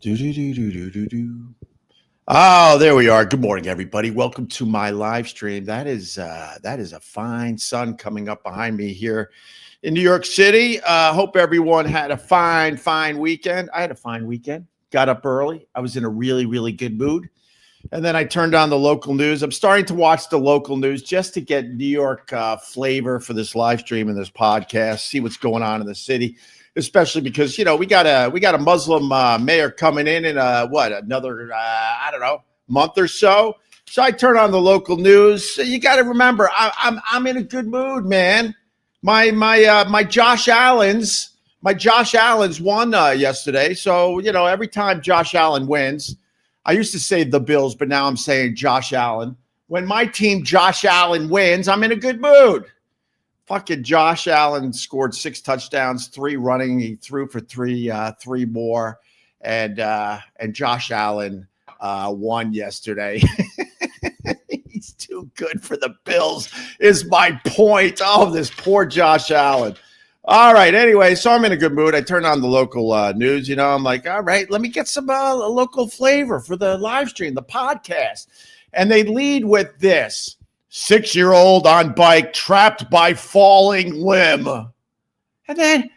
Do, do, do, do, do, do, do. Oh, there we are. Good morning, everybody. Welcome to my live stream. That is a fine sun coming up behind me here in New York City. Hope everyone had a fine weekend. I had a fine weekend. Got up early. I was in a really good mood. And then I turned on the local news. I'm starting to watch the local news just to get New York flavor for this live stream and this podcast, see what's going on in the city, especially because, we got a Muslim mayor coming in another, I don't know, month or so. So I turn on the local news. So you got to remember, I'm in a good mood, man. My Josh Allen's won yesterday. So, every time Josh Allen wins, I used to say the Bills, but now I'm saying Josh Allen. When my team, Josh Allen, wins, I'm in a good mood. Fucking Josh Allen scored 6 touchdowns, 3 running. He threw for 3 more. And Josh Allen won yesterday. He's too good for the Bills, is my point. Oh, this poor Josh Allen. All right. Anyway, so I'm in a good mood. I turn on the local news. I'm like, all right, let me get some local flavor for the live stream, the podcast. And they lead with this: 6-year-old on bike trapped by falling limb. And then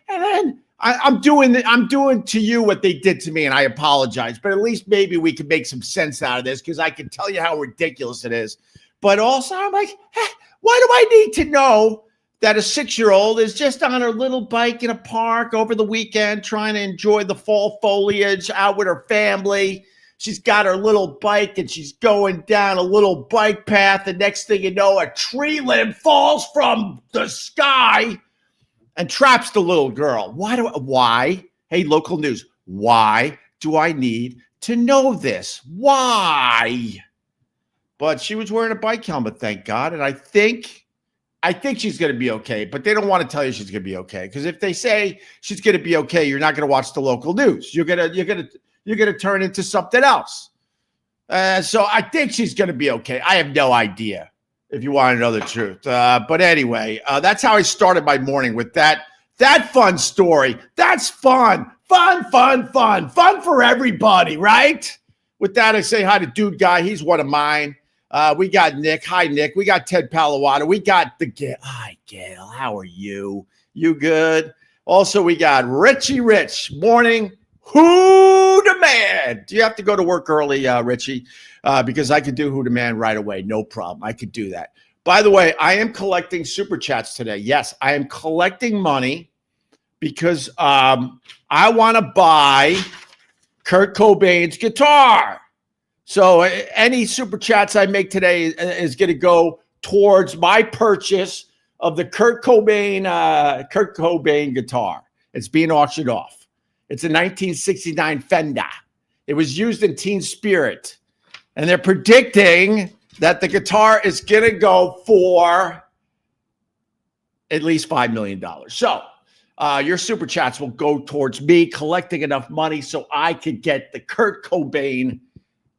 I'm doing to you what they did to me, and I apologize. But at least maybe we can make some sense out of this, because I can tell you how ridiculous it is. But also, I'm like, why do I need to know that a 6-year-old is just on her little bike in a park over the weekend trying to enjoy the fall foliage out with her family? She's got her little bike and she's going down a little bike path. And next thing you know, a tree limb falls from the sky and traps the little girl. Why? Hey, local news. Why do I need to know this? Why? But she was wearing a bike helmet, thank God. And I think she's going to be okay, but they don't want to tell you she's going to be okay, because if they say she's going to be okay, you're not going to watch the local news. You're going to turn into something else. So I think she's going to be okay. I have no idea, if you want to know the truth. But anyway, that's how I started my morning, with that fun story. That's fun for everybody, right? With that, I say hi to Dude Guy. He's one of mine. We got Nick. Hi, Nick. We got Ted Palawato. We got the Gail. Hi, Gail. How are you? You good? Also, we got Richie Rich. Morning. Who the man? Do you have to go to work early, Richie? Because I could do Who the Man right away. No problem. I could do that. By the way, I am collecting super chats today. Yes, I am collecting money because I want to buy Kurt Cobain's guitar. So any super chats I make today is going to go towards my purchase of the Kurt Cobain guitar. It's being auctioned off. It's a 1969 Fender. It was used in Teen Spirit. And they're predicting that the guitar is going to go for at least $5 million. So your super chats will go towards me collecting enough money so I could get the Kurt Cobain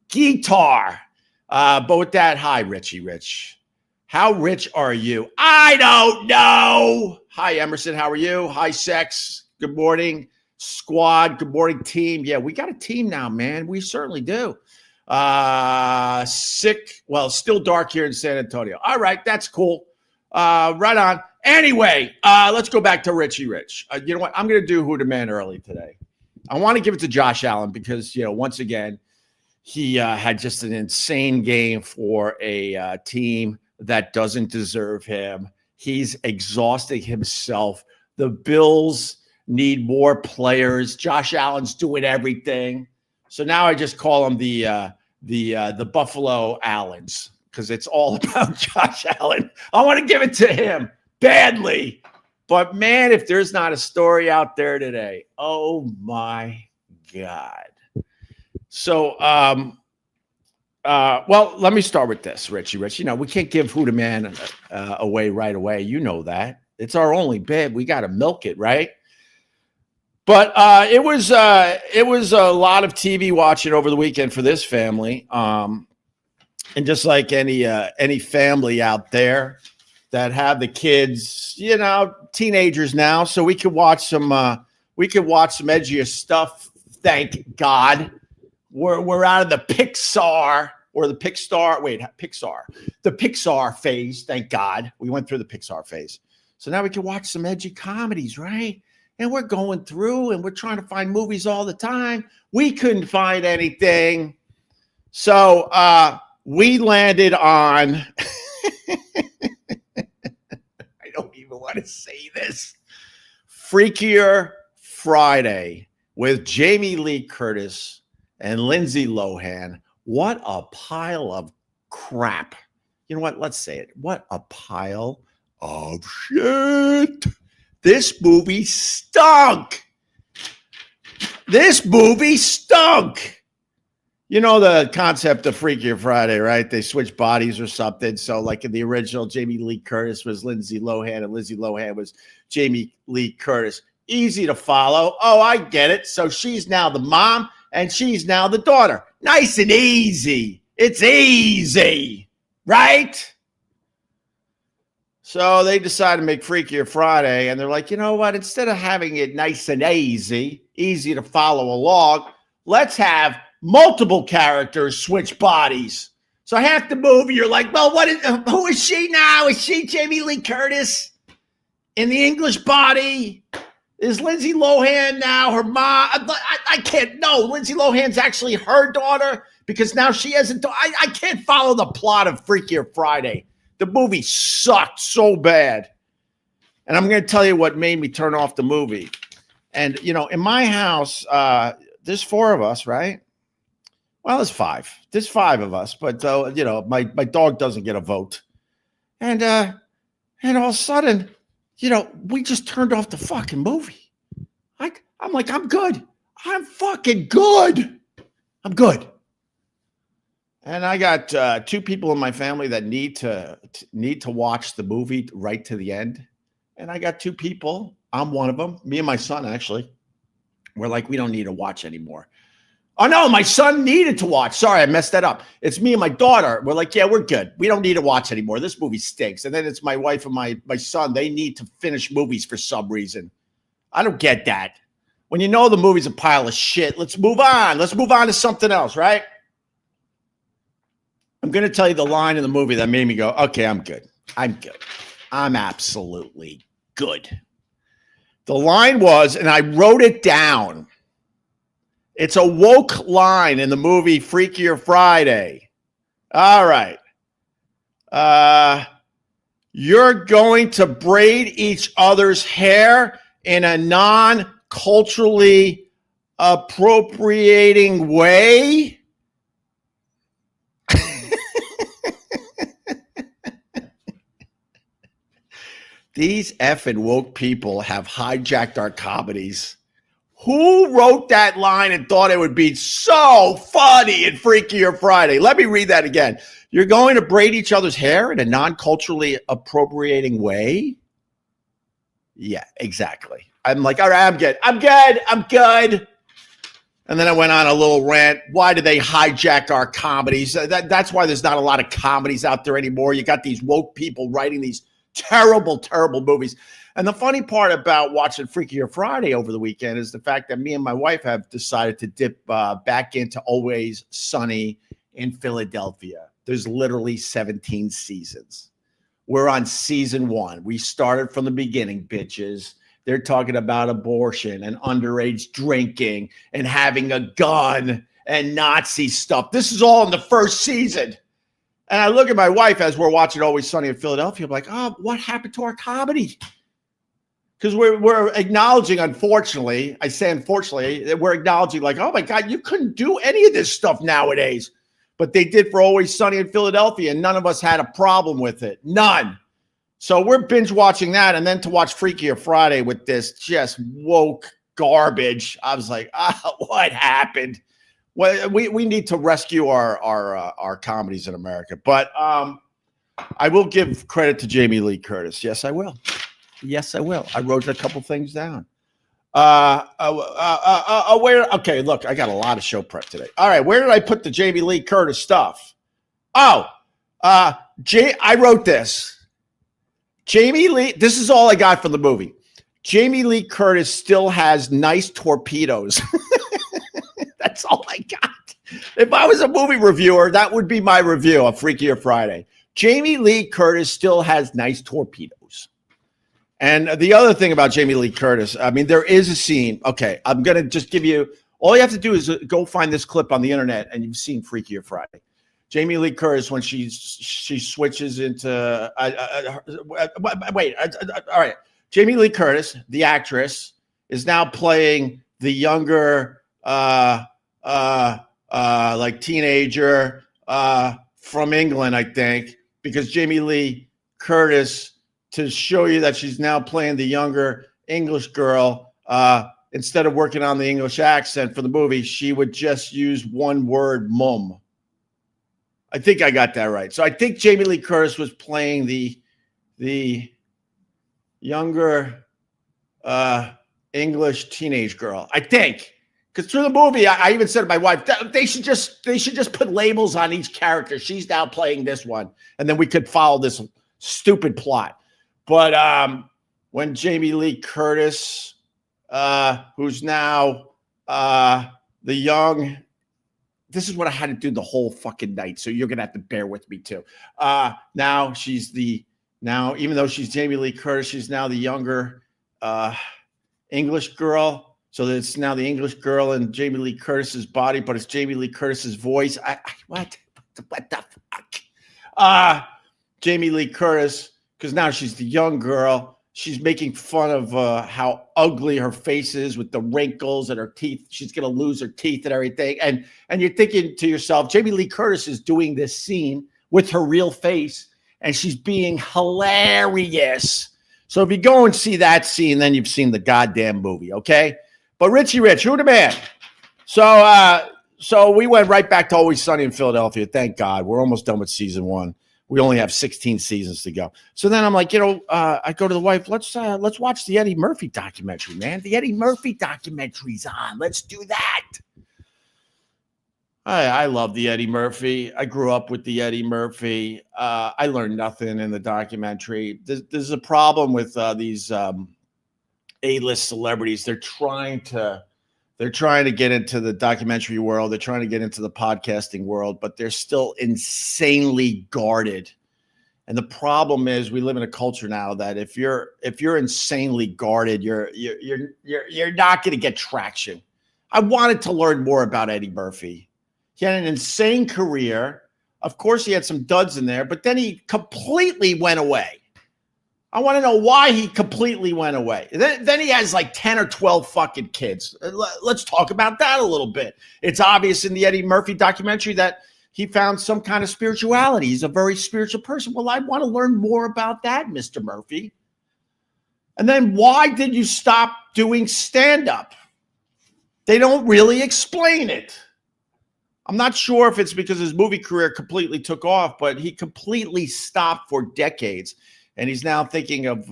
guitar. But with that, hi, Richie Rich. How rich are you? I don't know. Hi, Emerson. How are you? Hi, Sex. Good morning, squad. Good morning, team. Yeah, we got a team now, man. We certainly do. Still dark here in San Antonio. All right, that's cool. Right on. Anyway, let's go back to Richie Rich. You know what? I'm going to do Who the Man early today. I want to give it to Josh Allen because, once again, he had just an insane game for a team that doesn't deserve him. He's exhausting himself. The Bills need more players. Josh Allen's doing everything. So now I just call him the Buffalo Allens, because it's all about Josh Allen. I want to give it to him badly. But, man, if there's not a story out there today, oh, my God. So, well, let me start with this, Richie Rich. We can't give Who the Man away right away. You know that. It's our only bid. We got to milk it, right? But it was a lot of TV watching over the weekend for this family. And just like any family out there that have the kids, teenagers now, so we could watch some edgier stuff Thank God. We're out of the Pixar or the Pixar. The Pixar phase. Thank God. We went through the Pixar phase. So now we can watch some edgy comedies, right? And we're going through and we're trying to find movies all the time. We couldn't find anything. So we landed on, I don't even want to say this, Freakier Friday with Jamie Lee Curtis and Lindsay Lohan. What a pile of crap. You know what? Let's say it. What a pile of shit. This movie stunk. This movie stunk. You know the concept of Freakier Friday, right? They switch bodies or something. So like in the original, Jamie Lee Curtis was Lindsay Lohan and Lindsay Lohan was Jamie Lee Curtis. Easy to follow. Oh, I get it. So she's now the mom and she's now the daughter. Nice and easy. It's easy, right? So they decided to make Freakier Friday, and they're like, you know what? Instead of having it nice and easy to follow along, let's have multiple characters switch bodies. So half the movie, you're like, well, who is she now? Is she Jamie Lee Curtis in the English body? Is Lindsay Lohan now her mom? I can't know. Lindsay Lohan's actually her daughter because now she has a daughter. I can't follow the plot of Freakier Friday. The movie sucked so bad. And I'm going to tell you what made me turn off the movie. And, you know, in my house, there's 4 of us, right? Well, there's 5. There's 5 of us. But, you know, my dog doesn't get a vote. And all of a sudden, you know, we just turned off the fucking movie. I'm like, I'm good. I'm fucking good. I'm good. And I got 2 people in my family that need to watch the movie right to the end. And I got 2 people. I'm one of them. Me and my son, actually. We're like, we don't need to watch anymore. Oh, no, my son needed to watch. Sorry, I messed that up. It's me and my daughter. We're like, yeah, we're good. We don't need to watch anymore. This movie stinks. And then it's my wife and my son. They need to finish movies for some reason. I don't get that. When you know the movie's a pile of shit, let's move on. Let's move on to something else, right? I'm going to tell you the line in the movie that made me go, okay, I'm good. I'm good. I'm absolutely good. The line was, and I wrote it down. It's a woke line in the movie Freakier Friday. All right. You're going to braid each other's hair in a non-culturally appropriating way. These effing woke people have hijacked our comedies. Who wrote that line and thought it would be so funny in Freakier Friday? Let me read that again. You're going to braid each other's hair in a non-culturally appropriating way? Yeah, exactly. I'm like, all right, I'm good. I'm good. I'm good. And then I went on a little rant. Why do they hijack our comedies? That's why there's not a lot of comedies out there anymore. You got these woke people writing these terrible, terrible movies. And the funny part about watching Freakier Friday over the weekend is the fact that me and my wife have decided to dip back into Always Sunny in Philadelphia. There's literally 17 seasons. We're on season 1. We started from the beginning, bitches. They're talking about abortion and underage drinking and having a gun and Nazi stuff. This is all in the first season. And I look at my wife as we're watching Always Sunny in Philadelphia. I'm like, oh, what happened to our comedy? Because we're acknowledging, unfortunately, I say unfortunately, we're acknowledging like, oh my God, you couldn't do any of this stuff nowadays. But they did for Always Sunny in Philadelphia, and none of us had a problem with it. None. So we're binge watching that, and then to watch Freakier Friday with this just woke garbage. I was like, what happened? Well, we need to rescue our comedies in America. But I will give credit to Jamie Lee Curtis. Yes, I will. Yes, I will. I wrote a couple things down. Okay, look, I got a lot of show prep today. All right, where did I put the Jamie Lee Curtis stuff? Oh, I wrote this. Jamie Lee, this is all I got from the movie. Jamie Lee Curtis still has nice torpedoes. That's all I got. If I was a movie reviewer, that would be my review of Freakier Friday. Jamie Lee Curtis still has nice torpedoes. And the other thing about Jamie Lee Curtis, I mean, there is a scene. Okay, I'm going to just give you, all you have to do is go find this clip on the internet and you've seen Freakier Friday. Jamie Lee Curtis, when she switches into, all right. Jamie Lee Curtis, the actress, is now playing the younger, like teenager from England, I think, because Jamie Lee Curtis, to show you that she's now playing the younger English girl, instead of working on the English accent for the movie, she would just use one word, mum. I think I got that right. So I think Jamie Lee Curtis was playing the younger English teenage girl, I think. Because through the movie, I even said to my wife, they should just put labels on each character. She's now playing this one, and then we could follow this stupid plot. But when Jamie Lee Curtis, who's now the young, this is what I had to do the whole fucking night, so you're gonna have to bear with me too. Now even though she's Jamie Lee Curtis, she's now the younger English girl. So it's now the English girl in Jamie Lee Curtis's body, but it's Jamie Lee Curtis's voice. What the fuck? Jamie Lee Curtis, because now she's the young girl. She's making fun of how ugly her face is with the wrinkles and her teeth. She's going to lose her teeth and everything. And you're thinking to yourself, Jamie Lee Curtis is doing this scene with her real face, and she's being hilarious. So if you go and see that scene, then you've seen the goddamn movie, okay? But Richie Rich, who the man? So we went right back to Always Sunny in Philadelphia. Thank God. We're almost done with season 1. We only have 16 seasons to go. So then I'm like, I go to the wife, let's watch the Eddie Murphy documentary, man. The Eddie Murphy documentary's on. Let's do that. I love the Eddie Murphy. I grew up with the Eddie Murphy. I learned nothing in the documentary. There's a problem with these A-list celebrities. They're trying to get into the documentary world. They're trying to get into the podcasting world, but they're still insanely guarded. And the problem is, we live in a culture now that if you're insanely guarded, you're not going to get traction. I wanted to learn more about Eddie Murphy. He had an insane career. Of course, he had some duds in there, but then he completely went away. I want to know why he completely went away. Then he has like 10 or 12 fucking kids. Let's talk about that a little bit. It's obvious in the Eddie Murphy documentary that he found some kind of spirituality. He's a very spiritual person. Well, I want to learn more about that, Mr. Murphy. And then why did you stop doing stand-up? They don't really explain it. I'm not sure if it's because his movie career completely took off, but he completely stopped for decades. And he's now thinking of,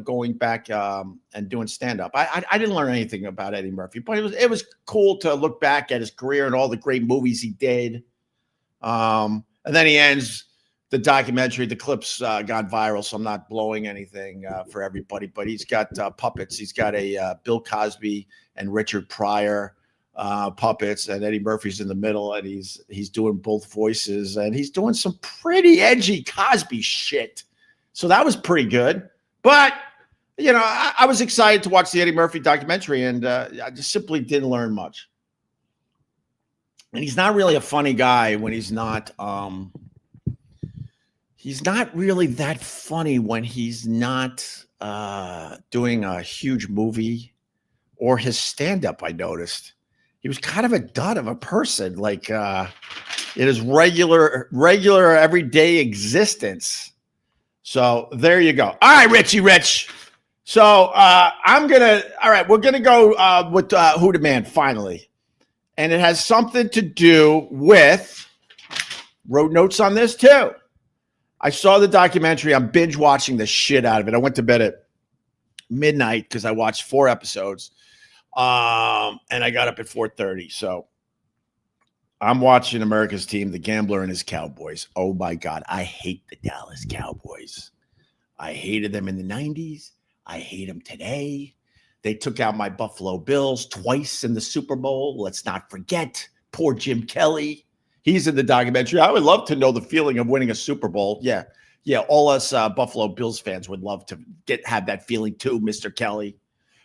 going back and doing stand-up. I didn't learn anything about Eddie Murphy, but it was cool to look back at his career and all the great movies he did. And then he ends the documentary. The clips got viral, so I'm not blowing anything for everybody. But he's got puppets. He's got a Bill Cosby and Richard Pryor puppets, and Eddie Murphy's in the middle, and he's doing both voices, and he's doing some pretty edgy Cosby shit. So that was pretty good. But, I was excited to watch the Eddie Murphy documentary, and I just simply didn't learn much. And he's not really a funny guy when he's not really that funny when he's not doing a huge movie or his stand-up, I noticed. He was kind of a dud of a person, like in his regular everyday existence. So there you go. All right, Richie Rich. So we're going to go with Who the Man finally. And it has something to do with, wrote notes on this too. I saw the documentary. I'm binge watching the shit out of it. I went to bed at midnight because I watched 4 episodes. And I got up at 4:30. So I'm watching America's team, the Gambler and his Cowboys. Oh my God. I hate the Dallas Cowboys. I hated them in the 90s. I hate them today. They took out my Buffalo Bills twice in the Super Bowl. Let's not forget poor Jim Kelly. He's in the documentary. I would love to know the feeling of winning a Super Bowl. Yeah. All us Buffalo Bills fans would love to have that feeling too, Mr. Kelly.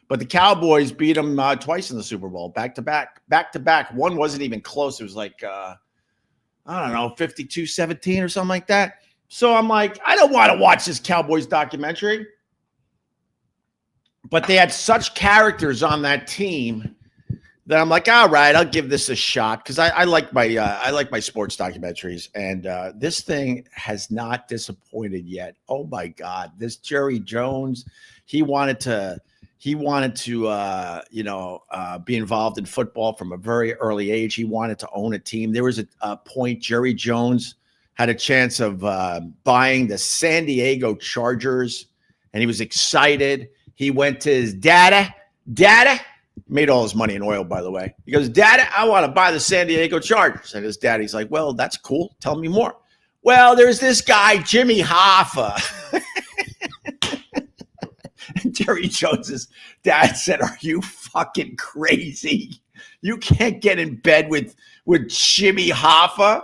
But the Cowboys beat them twice in the Super Bowl, back to back. One wasn't even close. It was like, I don't know, 52-17 or something like that. So I'm like, I don't want to watch this Cowboys documentary. But they had such characters on that team that I'm like, all right, I'll give this a shot because I like my sports documentaries, and this thing has not disappointed yet. Oh my God, this Jerry Jones, he wanted to be involved in football from a very early age. He wanted to own a team. There was a point Jerry Jones had a chance of buying the San Diego Chargers, and he was excited. He went to his daddy, made all his money in oil, by the way. He goes, Daddy, I want to buy the San Diego Chargers. And his daddy's like, well, that's cool. Tell me more. Well, there's this guy, Jimmy Hoffa. And Jerry Jones's dad said, are you fucking crazy? You can't get in bed with Jimmy Hoffa.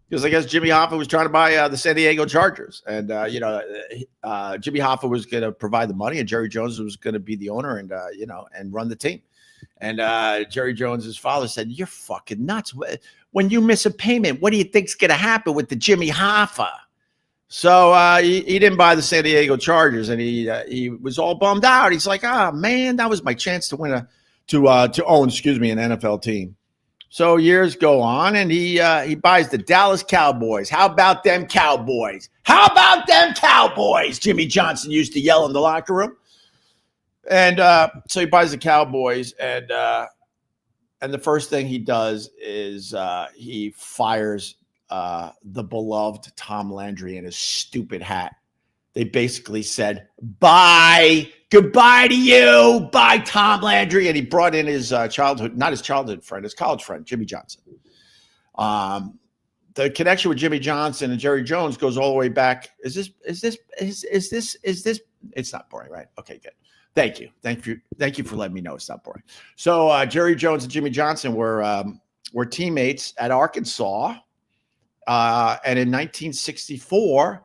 Because I guess Jimmy Hoffa was trying to buy the San Diego Chargers. And, Jimmy Hoffa was going to provide the money, and Jerry Jones was going to be the owner and, and run the team. And Jerry Jones's father said, you're fucking nuts. When you miss a payment, what do you think's going to happen with the Jimmy Hoffa? So he didn't buy the San Diego Chargers, and he was all bummed out. He's like, man, that was my chance to win to own an NFL team. So years go on, and he buys the Dallas Cowboys. How about them Cowboys? How about them Cowboys? Jimmy Johnson used to yell in the locker room. And so he buys the Cowboys, and the first thing he does is he fires the beloved Tom Landry and his stupid hat. They basically said, bye, goodbye to you, bye, Tom Landry. And he brought in his not his childhood friend, his college friend, Jimmy Johnson. The connection with Jimmy Johnson and Jerry Jones goes all the way back. Is this? It's not boring, right? Okay, good. Thank you for letting me know it's not boring. So Jerry Jones and Jimmy Johnson were teammates at Arkansas, and in 1964.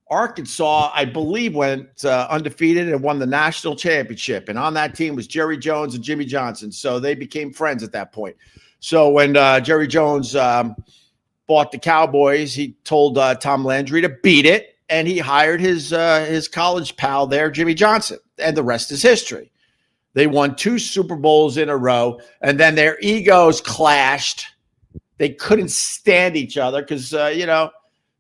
Arkansas, I believe, went undefeated and won the national championship. And on that team was Jerry Jones and Jimmy Johnson. So they became friends at that point. So when Jerry Jones bought the Cowboys, he told Tom Landry to beat it. And he hired his college pal there, Jimmy Johnson. And the rest is history. They won 2 Super Bowls in a row. And then their egos clashed. They couldn't stand each other because,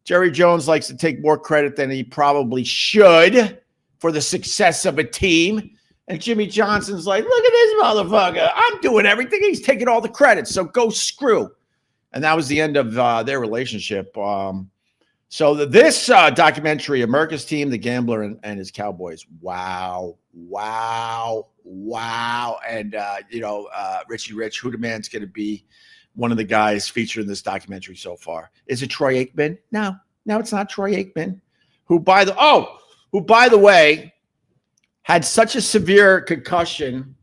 Jerry Jones likes to take more credit than he probably should for the success of a team. And Jimmy Johnson's like, look at this motherfucker. I'm doing everything. He's taking all the credit. So go screw. And that was the end of their relationship. So this documentary, America's Team, The Gambler and His Cowboys. Wow. And, Richie Rich, who the man's going to be one of the guys featured in this documentary so far. Is it Troy Aikman? No, it's not Troy Aikman, who by the way, had such a severe concussion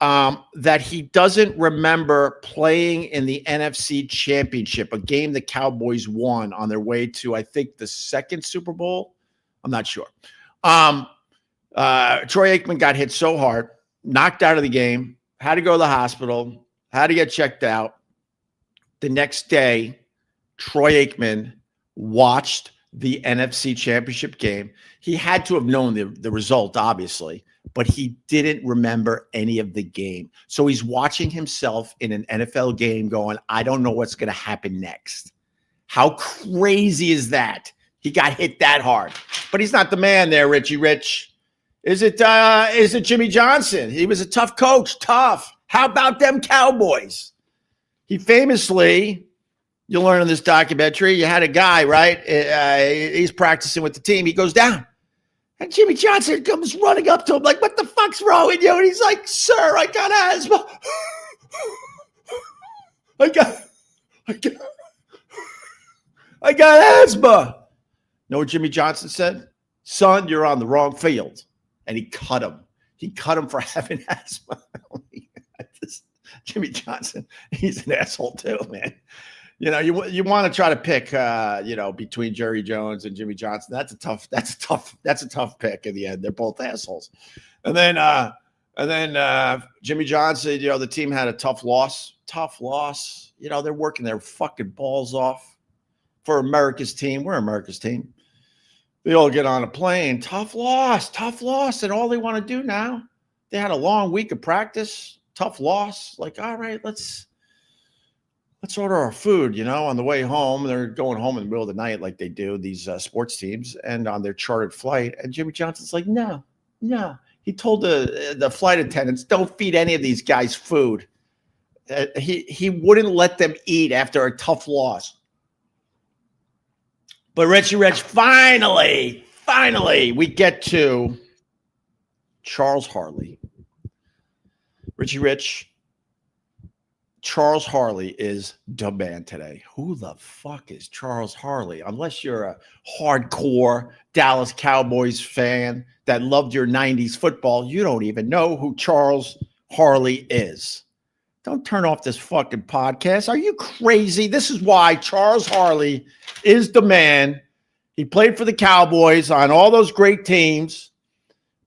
that he doesn't remember playing in the NFC Championship, a game the Cowboys won on their way to, I think, the second Super Bowl. I'm not sure. Troy Aikman got hit so hard, knocked out of the game, had to go to the hospital, had to get checked out. The next day, Troy Aikman watched the NFC Championship game. He had to have known the result, obviously, but he didn't remember any of the game. So he's watching himself in an NFL game going, I don't know what's going to happen next. How crazy is that? He got hit that hard. But he's not the man there, Richie Rich. Is it Jimmy Johnson? He was a tough coach, tough. How about them Cowboys? He famously, you'll learn in this documentary, you had a guy, right? He's practicing with the team. He goes down. And Jimmy Johnson comes running up to him like, what the fuck's wrong with you? And he's like, sir, I got asthma. I got asthma. Know what Jimmy Johnson said? Son, you're on the wrong field. And he cut him. He cut him for having asthma. Jimmy Johnson, he's an asshole too, man. You know, you want to try to pick, between Jerry Jones and Jimmy Johnson. That's a tough pick in the end. They're both assholes. And then Jimmy Johnson, the team had a tough loss. They're working their fucking balls off for America's team. We're America's team. They all get on a plane. Tough loss. And all they want to do now, they had a long week of practice. Tough loss. Like, all right, let's order our food, on the way home. They're going home in the middle of the night like they do, these sports teams, and on their chartered flight. And Jimmy Johnson's like, no. He told the flight attendants, don't feed any of these guys food. He wouldn't let them eat after a tough loss. But Richie Rich, finally, we get to Charles Harley. Richie Rich, Charles Harley is the man today. Who the fuck is Charles Harley? Unless you're a hardcore Dallas Cowboys fan that loved your 90s football, you don't even know who Charles Harley is. Don't turn off this fucking podcast. Are you crazy? This is why Charles Harley is the man. He played for the Cowboys on all those great teams,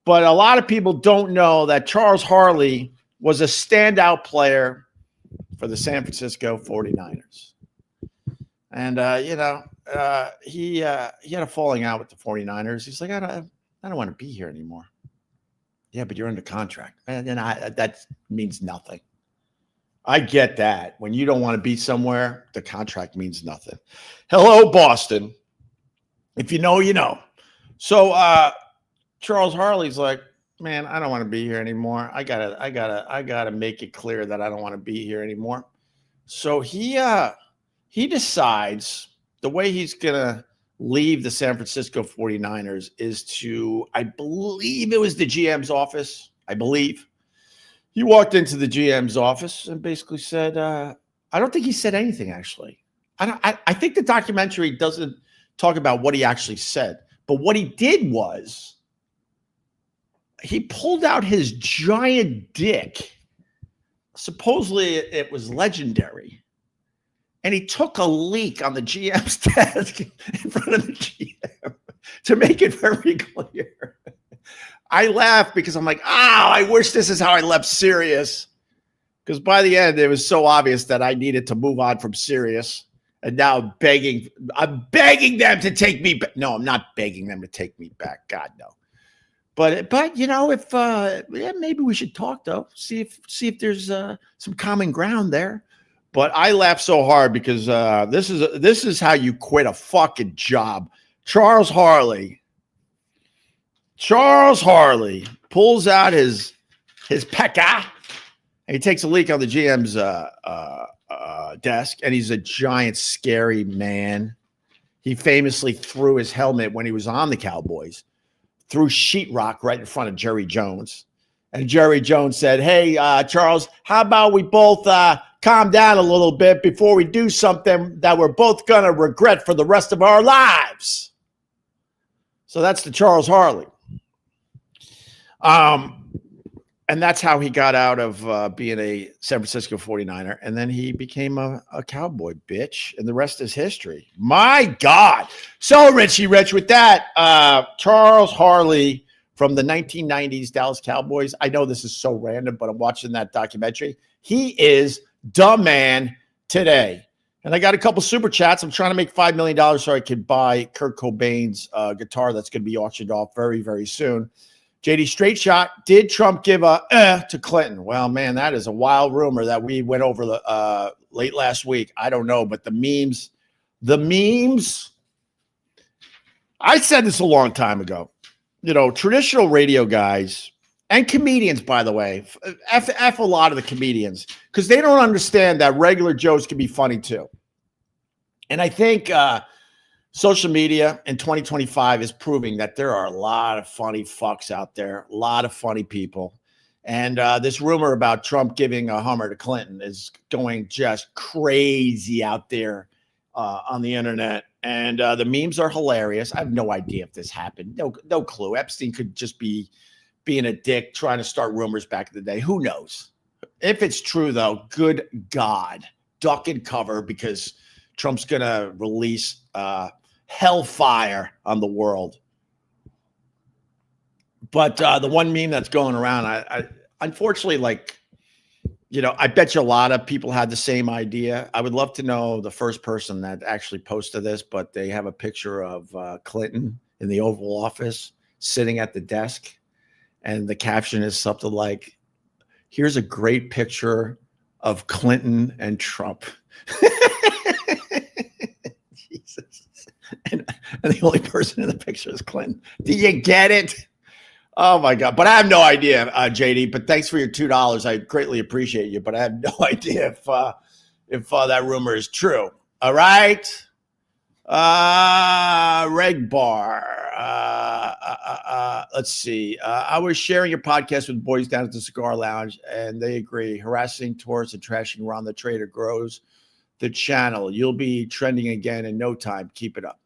but a lot of people don't know that Charles Harley was a standout player for the San Francisco 49ers. And, he had a falling out with the 49ers. He's like, I don't want to be here anymore. Yeah, but you're under contract. And that means nothing. I get that. When you don't want to be somewhere, the contract means nothing. Hello, Boston. If you know, you know. So Charles Harley's like, man, I don't want to be here anymore. I gotta make it clear that I don't want to be here anymore. So he decides the way he's gonna leave the San Francisco 49ers is to, I believe it was the GM's office. I believe he walked into the GM's office and basically said, I don't think he said anything actually. I think the documentary doesn't talk about what he actually said, but what he did was, he pulled out his giant dick. Supposedly it was legendary. And he took a leak on the GM's desk in front of the GM to make it very clear. I laugh because I'm like, I wish this is how I left Sirius. Because by the end, it was so obvious that I needed to move on from Sirius. And now I'm begging them to take me back. No, I'm not begging them to take me back. God, no. But if maybe we should talk though. See if there's some common ground there. But I laugh so hard because this is how you quit a fucking job. Charles Harley pulls out his pekka and he takes a leak on the GM's desk, and he's a giant, scary man. He famously threw his helmet when he was on the Cowboys. Threw sheetrock right in front of Jerry Jones. And Jerry Jones said, hey, Charles, how about we both calm down a little bit before we do something that we're both going to regret for the rest of our lives? So that's the Charles Harley. And that's how he got out of being a San Francisco 49er. And then he became a Cowboy, bitch. And the rest is history. My God. So, Richie Rich, with that, Charles Harley from the 1990s Dallas Cowboys. I know this is so random, but I'm watching that documentary. He is the man today. And I got a couple super chats. I'm trying to make $5 million so I can buy Kurt Cobain's guitar that's going to be auctioned off very, very soon. JD Straight Shot, did Trump give a to Clinton? Well, man, that is a wild rumor that we went over late last week. I don't know, but the memes, I said this a long time ago. Traditional radio guys and comedians, by the way, F a lot of the comedians, because they don't understand that regular jokes can be funny too. And I think social media in 2025 is proving that there are a lot of funny fucks out there, a lot of funny people. And this rumor about Trump giving a Hummer to Clinton is going just crazy out there on the internet. And the memes are hilarious. I have no idea if this happened. No clue. Epstein could just be being a dick, trying to start rumors back in the day. Who knows? If it's true, though, good God, duck and cover, because Trump's going to release hellfire on the world. But the one meme that's going around, I unfortunately, like, I bet you a lot of people had the same idea. I would love to know the first person that actually posted this, but they have a picture of Clinton in the Oval Office sitting at the desk. And the caption is something like, "Here's a great picture of Clinton and Trump." Jesus. And the only person in the picture is Clinton. Do you get it? Oh my God. But I have no idea, JD, but thanks for your $2. I greatly appreciate you, but I have no idea if that rumor is true. All right. Reg Bar. Let's see. I was sharing your podcast with boys down at the Cigar Lounge, and they agree. Harassing tourists and trashing around the trader grows the channel. You'll be trending again in no time. Keep it up.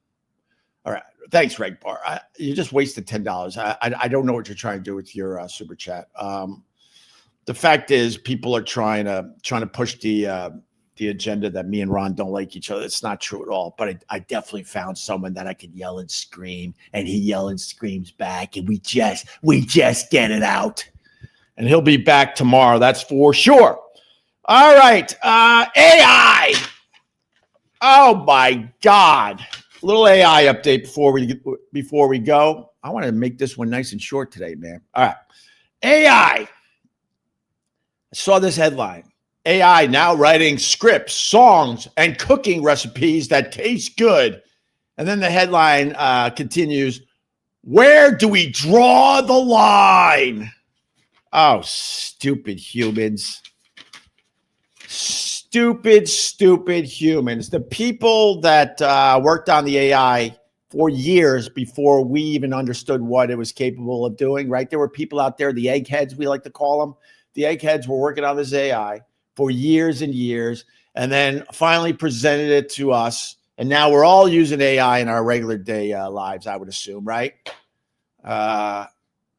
All right. Thanks, Reg Bar. You just wasted $10. I don't know what you're trying to do with your super chat. The fact is, people are trying to push the agenda that me and Ron don't like each other. It's not true at all. But I definitely found someone that I could yell and scream, and he yells and screams back, and we just get it out. And he'll be back tomorrow. That's for sure. All right, AI. Oh my God. Little AI update before we go. I want to make this one nice and short today, man. All right. AI. I saw this headline. AI now writing scripts, songs, and cooking recipes that taste good. And then the headline continues, where do we draw the line? Oh, stupid humans. Stupid humans. The people that worked on the AI for years before we even understood what it was capable of doing, right? There were people out there, the eggheads, we like to call them. The eggheads were working on this AI for years and years, and then finally presented it to us. And now we're all using AI in our regular day lives, I would assume, right?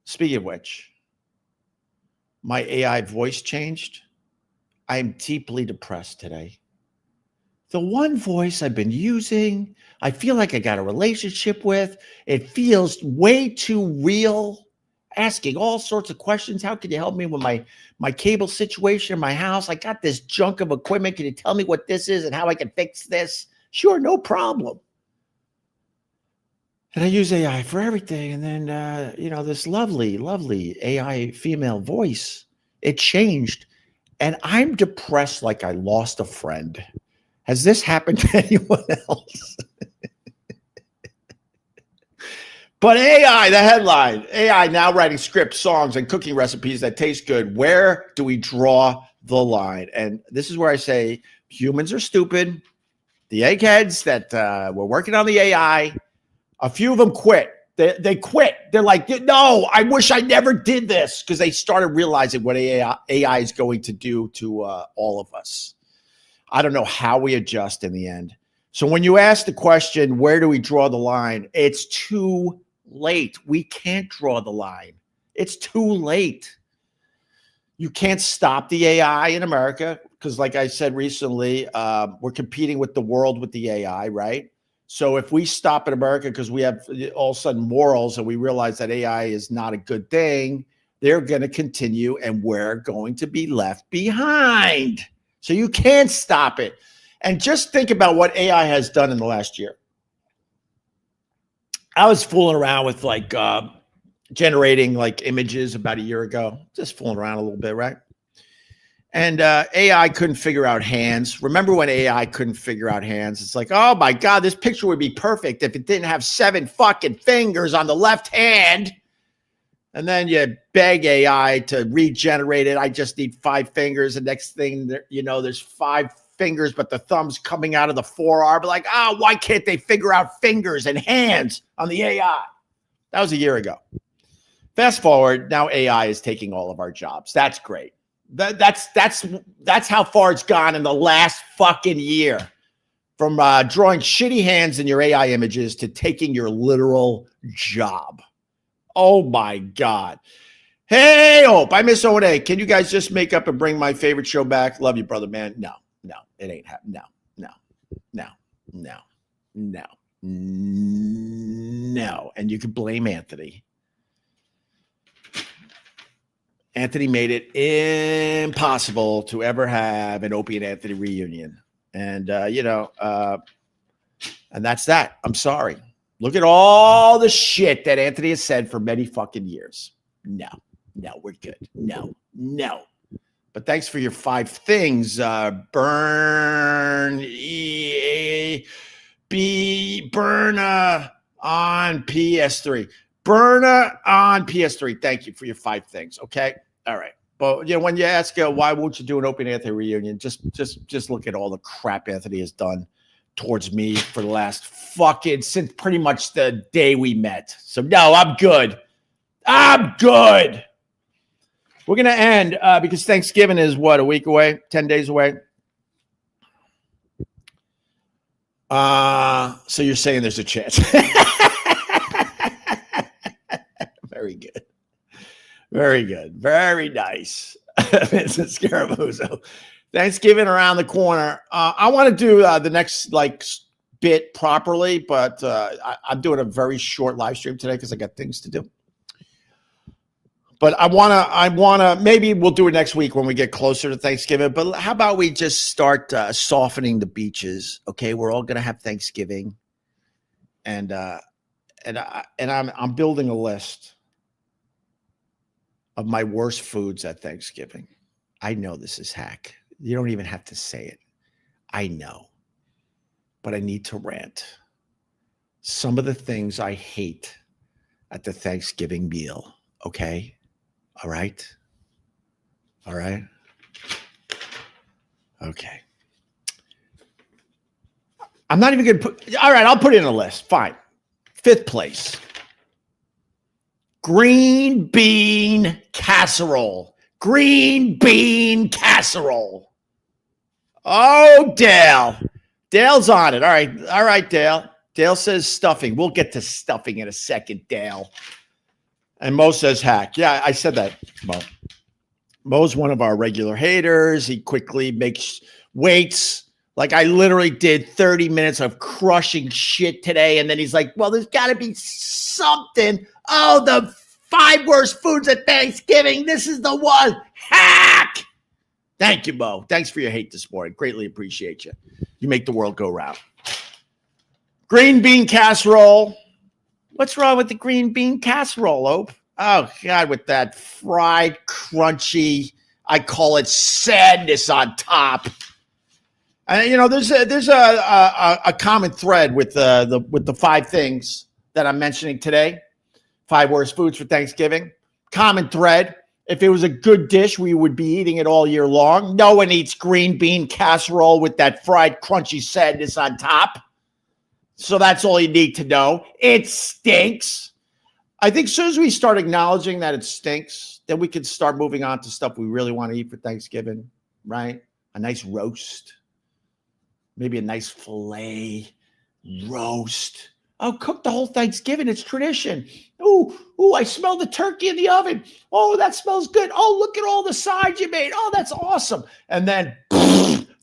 Speaking of which, my AI voice changed. I'm deeply depressed today. The one voice I've been using, I feel like I got a relationship with. It feels way too real. Asking all sorts of questions. How can you help me with my cable situation in my house? I got this junk of equipment. Can you tell me what this is and how I can fix this? Sure, no problem. And I use AI for everything. And then, this lovely AI female voice, it changed. And I'm depressed like I lost a friend. Has this happened to anyone else? But AI, the headline, AI now writing scripts, songs, and cooking recipes that taste good. Where do we draw the line? And this is where I say humans are stupid. The eggheads that were working on the AI, a few of them quit. They quit. They're like, no, I wish I never did this, because they started realizing what AI is going to do to all of us. I don't know how we adjust in the end. So when you ask the question, where do we draw the line? It's too late. We can't draw the line. It's too late. You can't stop the AI in America because, like I said recently, we're competing with the world with the AI, right? So if we stop in America because we have all of a sudden morals and we realize that AI is not a good thing, they're going to continue and we're going to be left behind. So you can't stop it. And just think about what AI has done in the last year. I was fooling around with generating images about a year ago, just fooling around a little bit, right? And AI couldn't figure out hands. Remember when AI couldn't figure out hands? It's like, oh my God, this picture would be perfect if it didn't have 7 fucking fingers on the left hand. And then you beg AI to regenerate it. I just need 5 fingers. The next thing, there's 5 fingers, but the thumb's coming out of the forearm. Like, why can't they figure out fingers and hands on the AI? That was a year ago. Fast forward, now AI is taking all of our jobs. That's great. That's how far it's gone in the last fucking year. From drawing shitty hands in your AI images to taking your literal job. Oh my God. Hey, Hope, I miss O&A. Can you guys just make up and bring my favorite show back? Love you, brother, man. No, it ain't happening. No. And you can blame Anthony. Anthony made it impossible to ever have an Opie and Anthony reunion. And, and that's that. I'm sorry. Look at all the shit that Anthony has said for many fucking years. No, we're good. No. But thanks for your 5 things. Burn on PS3. Burna on PS3. Thank you for your 5 things. Okay. All right. But when you ask why won't you do an Opie and Anthony reunion, just look at all the crap Anthony has done towards me for the last since pretty much the day we met. So no, I'm good. We're going to end because Thanksgiving is a week away, 10 days away. So you're saying there's a chance. Very good. Very nice. Mrs. Scaramuzo. Thanksgiving around the corner. I want to do the next bit properly, but I'm doing a very short live stream today because I got things to do. But I wanna. Maybe we'll do it next week when we get closer to Thanksgiving. But how about we just start softening the beaches? Okay, we're all gonna have Thanksgiving, and I'm building a list of my worst foods at Thanksgiving. I know this is hack. You don't even have to say it. I know, but I need to rant. Some of the things I hate at the Thanksgiving meal. Okay. All right. Okay. I'm not even going to put. All right. I'll put it in a list. Fine. 5th place. Green bean casserole. Oh, Dale. Dale's on it. All right, Dale. Dale says stuffing. We'll get to stuffing in a second, Dale. And Mo says hack. Yeah, I said that, Mo. Mo's one of our regular haters. He quickly waits. Like I literally did 30 minutes of crushing shit today. And then he's like, well, there's got to be something. Oh, the 5 worst foods at Thanksgiving. This is the one. Hack. Thank you, Mo. Thanks for your hate this morning. Greatly appreciate you. You make the world go round. Green bean casserole. What's wrong with the green bean casserole, Ope? Oh, God, with that fried, crunchy, I call it sadness on top. And, there's a common thread with the 5 things that I'm mentioning today. 5 worst foods for Thanksgiving. Common thread. If it was a good dish, we would be eating it all year long. No one eats green bean casserole with that fried, crunchy sadness on top. So that's all you need to know. It stinks. I think as soon as we start acknowledging that it stinks, then we can start moving on to stuff we really want to eat for Thanksgiving, right? A nice roast. Maybe a nice filet roast. Oh, cook the whole Thanksgiving. It's tradition. Ooh, I smell the turkey in the oven. Oh, that smells good. Oh, look at all the sides you made. Oh, that's awesome. And then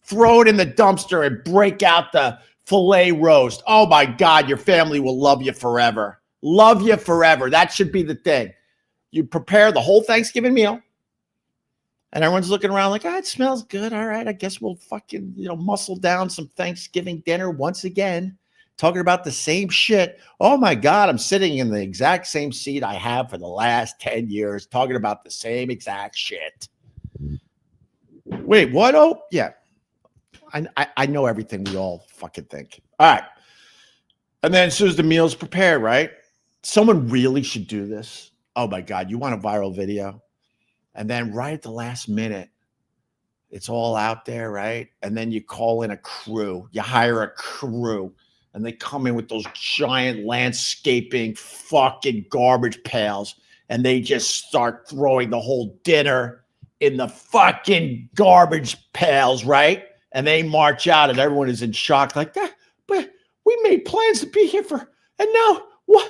throw it in the dumpster and break out the filet roast. Oh my God, your family will love you forever. Love you forever. That should be the thing. You prepare the whole Thanksgiving meal and everyone's looking around like, it smells good. All right, I guess we'll fucking, muscle down some Thanksgiving dinner once again, talking about the same shit. Oh my God, I'm sitting in the exact same seat I have for the last 10 years, talking about the same exact shit. Wait, what? Oh, yeah. I know everything we all fucking think. All right. And then as soon as the meal's prepared, right? Someone really should do this. Oh my God, you want a viral video? And then right at the last minute, it's all out there, right? And then you call in a crew. You hire a crew. And they come in with those giant landscaping fucking garbage pails. And they just start throwing the whole dinner in the fucking garbage pails, right? And they march out and everyone is in shock like that. But we made plans to be here and now what?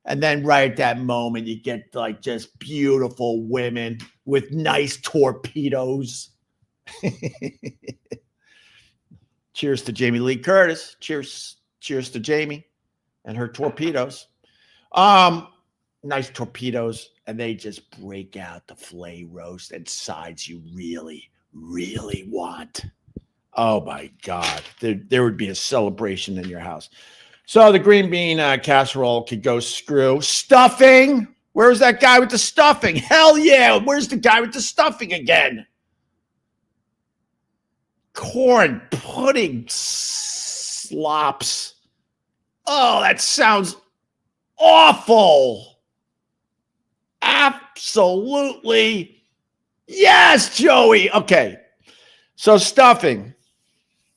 And then right at that moment, you get like just beautiful women with nice torpedoes. Cheers to Jamie Lee Curtis. Cheers to Jamie and her torpedoes. Nice torpedoes, and they just break out the filet roast and sides you really, really want. Oh my God, there would be a celebration in your house. So the green bean casserole could go screw. Stuffing. Where's that guy with the stuffing? Hell yeah. Where's the guy with the stuffing again? Corn pudding slops. Oh, that sounds awful. Absolutely. Yes, Joey. Okay. So stuffing.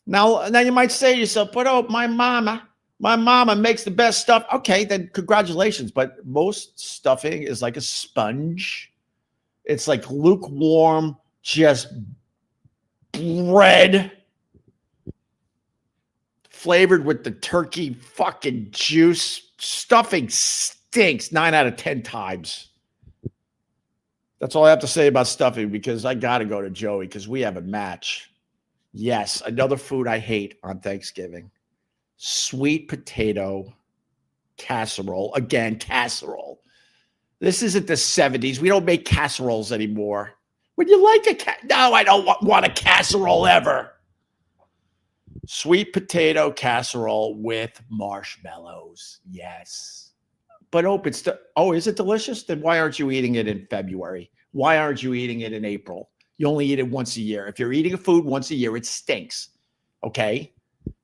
Now you might say to yourself, but oh, my mama makes the best stuff. Okay, then congratulations. But most stuffing is like a sponge. It's like lukewarm, just bread flavored with the turkey fucking juice. Stuffing stinks 9 out of 10 times. That's all I have to say about stuffing because I got to go to Joey because we have a match. Yes, another food I hate on Thanksgiving. Sweet potato casserole. Again, casserole. This isn't the 70s. We don't make casseroles anymore. Would you like no, I don't want a casserole ever. Sweet potato casserole with marshmallows. Yes. But is it delicious? Then why aren't you eating it in February? Why aren't you eating it in April? You only eat it once a year. If you're eating a food once a year, it stinks. Okay?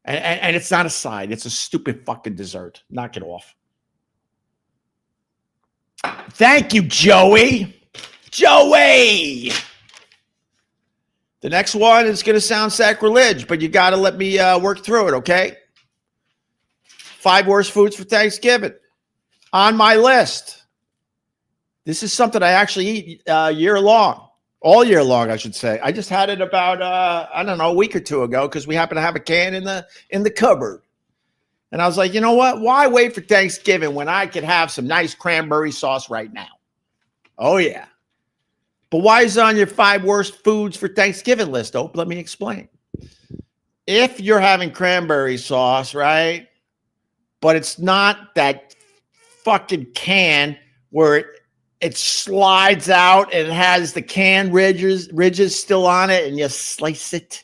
And it's not a side. It's a stupid fucking dessert. Knock it off. Thank you, Joey. Joey! The next one is going to sound sacrilege, but you got to let me work through it, okay? 5 worst foods for Thanksgiving. On my list. This is something I actually eat year long. All year long, I should say. I just had it about, a week or two ago because we happen to have a can in the cupboard. And I was like, you know what? Why wait for Thanksgiving when I could have some nice cranberry sauce right now? Oh, yeah. But why is it on your 5 worst foods for Thanksgiving list, Ope? Let me explain. If you're having cranberry sauce, right? But it's not that fucking can where it slides out and it has the can ridges still on it, and you slice it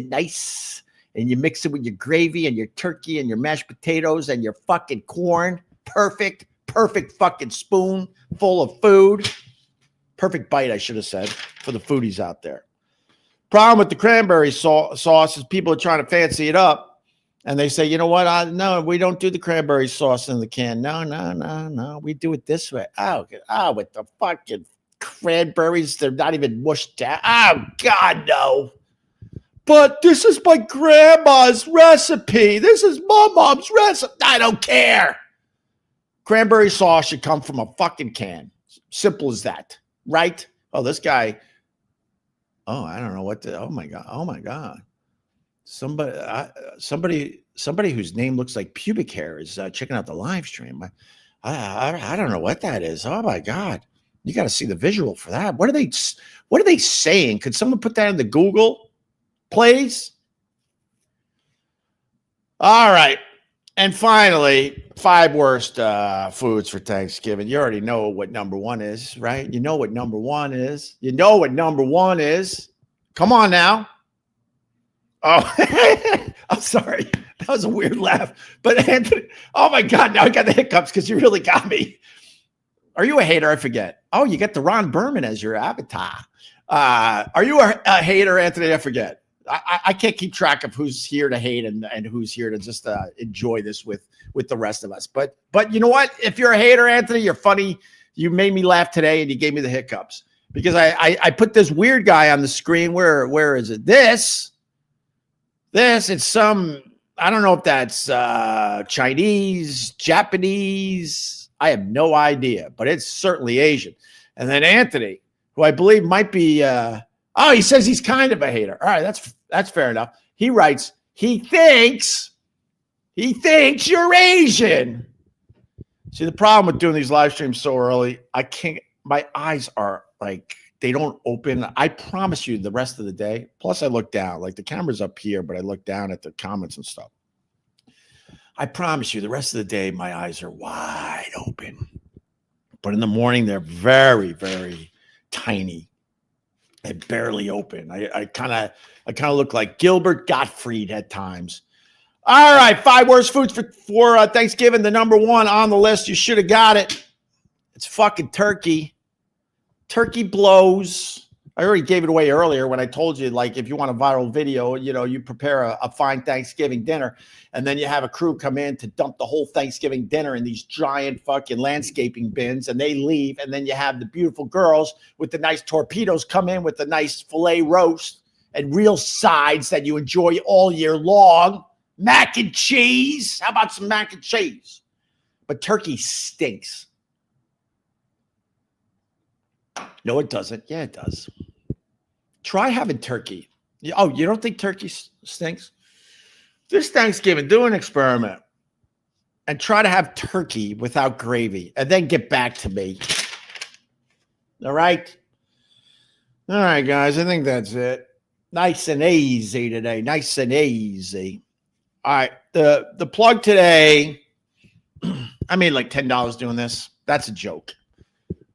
nice, and you mix it with your gravy and your turkey and your mashed potatoes and your fucking corn. Perfect fucking spoon full of food. Perfect bite, I should have said, for the foodies out there. Problem with the cranberry sauce is people are trying to fancy it up. And they say, you know what? No, we don't do the cranberry sauce in the can. No. We do it this way. Oh, with the fucking cranberries, they're not even mushed down. Oh, God, no. But this is my grandma's recipe. This is my mom's recipe. I don't care. Cranberry sauce should come from a fucking can. Simple as that. Right? Oh, this guy. Oh, I don't know what the. Oh, my God. Somebody whose name looks like pubic hair is checking out the live stream. I don't know what that is. Oh my God, you got to see the visual for that. What are they saying? Could someone put that in the Google, please? All right, and finally, 5 worst foods for Thanksgiving. You already know what number 1 is, right? You know what number 1 is. Come on now. Oh, I'm sorry. That was a weird laugh. But Anthony, oh my God, now I got the hiccups because you really got me. Are you a hater? I forget. Oh, you got the Ron Berman as your avatar. Are you a hater, Anthony? I forget. I can't keep track of who's here to hate and who's here to just enjoy this with the rest of us. But you know what? If you're a hater, Anthony, you're funny. You made me laugh today and you gave me the hiccups because I put this weird guy on the screen. Where is it? This, it's some, I don't know if that's Chinese, Japanese. I have no idea, but it's certainly Asian. And then Anthony, who I believe might be, he says he's kind of a hater. All right, that's fair enough. He writes, he thinks you're Asian. See, the problem with doing these live streams so early, I can't, my eyes are like, they don't open. I promise you the rest of the day. Plus I look down, like the camera's up here, but I look down at the comments and stuff. I promise you the rest of the day, my eyes are wide open. But in the morning, they're very, very tiny. They barely open. I kind of look like Gilbert Gottfried at times. All right, 5 worst foods for Thanksgiving. The number one on the list, you should have got it. It's fucking turkey. Turkey blows. I already gave it away earlier when I told you, like, if you want a viral video, you know, you prepare a fine Thanksgiving dinner, and then you have a crew come in to dump the whole Thanksgiving dinner in these giant fucking landscaping bins, and they leave, and then you have the beautiful girls with the nice torpedoes come in with the nice filet roast and real sides that you enjoy all year long. Mac and cheese. How about some mac and cheese? But turkey stinks. No, it doesn't. Yeah, it does. Try having turkey. Oh, you don't think turkey stinks? This Thanksgiving, do an experiment and try to have turkey without gravy and then get back to me. All right? All right, guys. I think that's it. Nice and easy today. Nice and easy. All right. The plug today, I made like $10 doing this. That's a joke.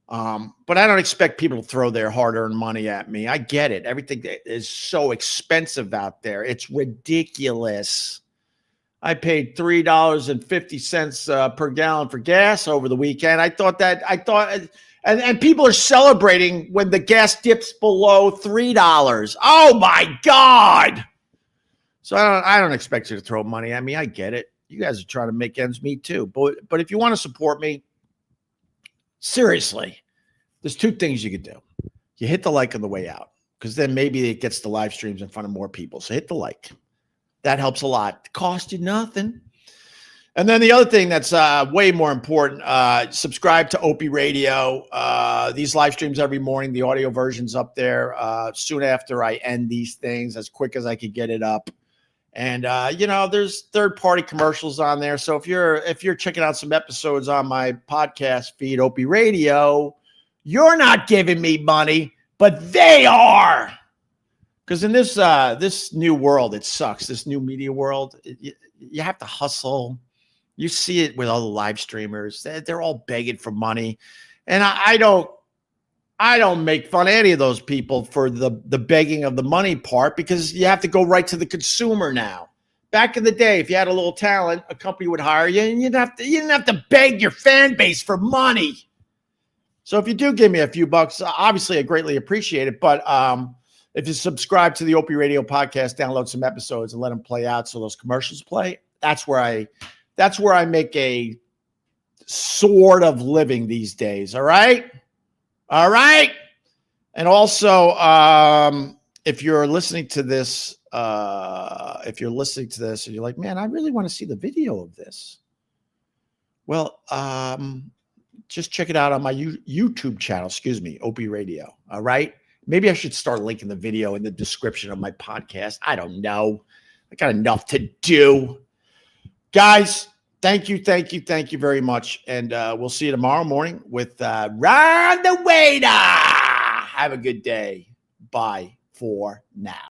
But I don't expect people to throw their hard-earned money at me. I get it. Everything is so expensive out there. It's ridiculous. I paid $3.50 per gallon for gas over the weekend. And people are celebrating when the gas dips below $3. Oh my God. So I don't expect you to throw money at me. I get it. You guys are trying to make ends meet too. But if you want to support me, seriously, there's 2 things you could do. You hit the like on the way out, because then maybe it gets the live streams in front of more people. So hit the like. That helps a lot. It costs you nothing. And then the other thing that's way more important, subscribe to Opie Radio. These live streams every morning, the audio version's up there soon after I end these things, as quick as I could get it up. And you know, there's third-party commercials on there. So if you're checking out some episodes on my podcast feed, Opie Radio, you're not giving me money, but they are. Because in this new world, it sucks. This new media world, you have to hustle. You see it with all the live streamers. They're all begging for money. And I don't make fun of any of those people for the begging of the money part, because you have to go right to the consumer now. Back in the day, if you had a little talent, a company would hire you, and you didn't have to beg your fan base for money. So if you do give me a few bucks, obviously I greatly appreciate it. But if you subscribe to the Opie Radio podcast, download some episodes and let them play out so those commercials play, that's where I make a sort of living these days. All right. All right. And also, if you're listening to this, and you're like, man, I really want to see the video of this. Well, just check it out on my YouTube channel. Opie Radio. All right. Maybe I should start linking the video in the description of my podcast. I don't know. I got enough to do. Guys, thank you very much. And we'll see you tomorrow morning with Ron the Waiter. Have a good day. Bye for now.